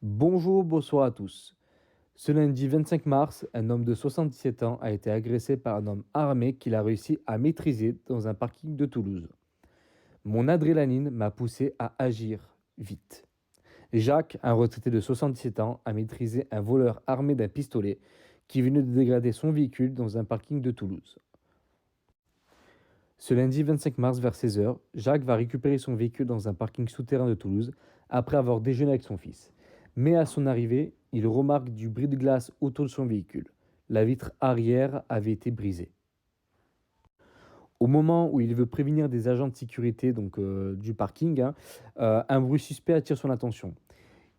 Bonjour, bonsoir à tous. Ce lundi 25 mars, un homme de 77 ans a été agressé par un homme armé qu'il a réussi à maîtriser dans un parking de Toulouse. Mon adrénaline m'a poussé à agir vite. Jacques, un retraité de 77 ans, a maîtrisé un voleur armé d'un pistolet qui venait de dégrader son véhicule dans un parking de Toulouse. Ce lundi 25 mars vers 16 heures, Jacques va récupérer son véhicule dans un parking souterrain de Toulouse après avoir déjeuné avec son fils. Mais à son arrivée, il remarque du bris de glace autour de son véhicule. La vitre arrière avait été brisée. Au moment où il veut prévenir des agents de sécurité du parking, un bruit suspect attire son attention.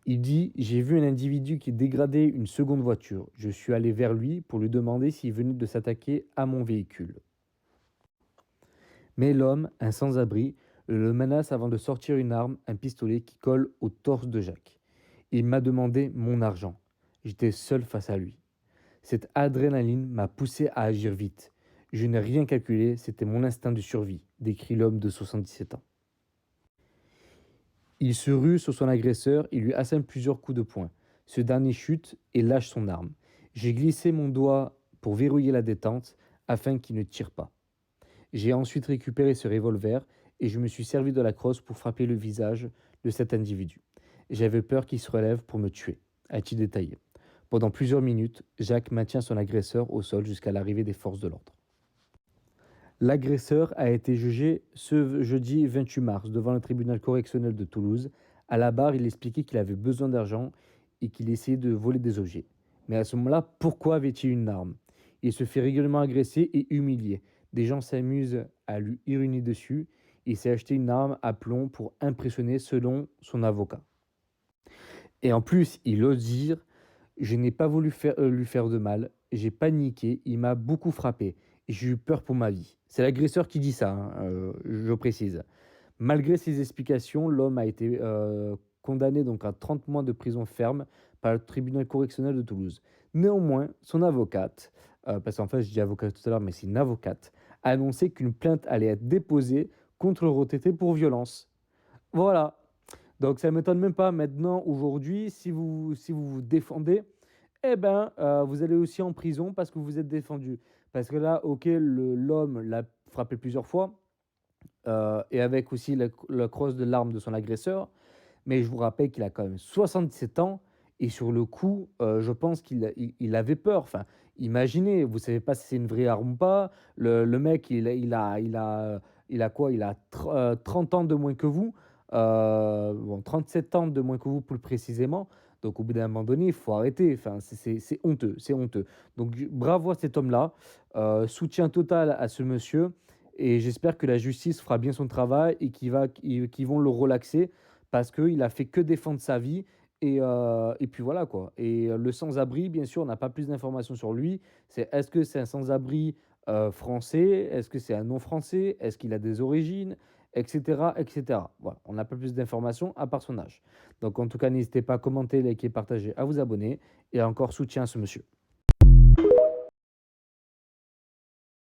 Il dit: J'ai vu un individu qui dégradait une seconde voiture. Je suis allé vers lui pour lui demander s'il venait de s'attaquer à mon véhicule. Mais l'homme, un sans-abri, le menace avant de sortir une arme, un pistolet qui colle au torse de Jacques. Il m'a demandé mon argent. J'étais seul face à lui. Cette adrénaline m'a poussé à agir vite. Je n'ai rien calculé, c'était mon instinct de survie, décrit l'homme de 77 ans. Il se rue sur son agresseur et lui assène plusieurs coups de poing. Ce dernier chute et lâche son arme. J'ai glissé mon doigt pour verrouiller la détente afin qu'il ne tire pas. J'ai ensuite récupéré ce revolver et je me suis servi de la crosse pour frapper le visage de cet individu. J'avais peur qu'il se relève pour me tuer, a-t-il détaillé. Pendant plusieurs minutes, Jacques maintient son agresseur au sol jusqu'à l'arrivée des forces de l'ordre. L'agresseur a été jugé ce jeudi 28 mars devant le tribunal correctionnel de Toulouse. À la barre, il expliquait qu'il avait besoin d'argent et qu'il essayait de voler des objets. Mais à ce moment-là, pourquoi avait-il une arme? Il se fait régulièrement agresser et humilier. Des gens s'amusent à lui uriner dessus. Il s'est acheté une arme à plomb pour impressionner selon son avocat. Et en plus, il ose dire: je n'ai pas voulu lui faire de mal, j'ai paniqué, il m'a beaucoup frappé et j'ai eu peur pour ma vie. C'est l'agresseur qui dit ça, hein, je précise. Malgré ces explications, l'homme a été condamné donc à 30 mois de prison ferme par le tribunal correctionnel de Toulouse. Néanmoins, son avocate, parce qu'en fait je dis avocat tout à l'heure, mais c'est une avocate, a annoncé qu'une plainte allait être déposée contre le retraité pour violence. Voilà. Donc ça ne m'étonne même pas maintenant, aujourd'hui, si vous vous défendez, eh ben, vous allez aussi en prison parce que vous êtes défendu. Parce que là, OK, l'homme l'a frappé plusieurs fois, et avec aussi la crosse de l'arme de son agresseur. Mais je vous rappelle qu'il a quand même 77 ans et sur le coup, je pense qu'il avait peur. Enfin, imaginez, vous savez pas si c'est une vraie arme ou pas. Le mec, il a quoi? Il a 30 ans de moins que vous, bon 37 ans de moins que vous plus précisément. Donc au bout d'un moment donné, il faut arrêter. Enfin, c'est honteux, c'est honteux. Donc bravo à cet homme-là, soutien total à ce monsieur et j'espère que la justice fera bien son travail et qu'ils vont le relaxer parce qu'il a fait que défendre sa vie et puis voilà quoi. Et le sans-abri, bien sûr, on n'a pas plus d'informations sur lui. Est-ce que c'est un sans-abri français? Est-ce que c'est un non-français? Est-ce qu'il a des origines? Etc. etc. Voilà, on n'a pas plus d'informations à part son âge. Donc en tout cas, n'hésitez pas à commenter, liker, partager, à vous abonner et encore soutien à ce monsieur.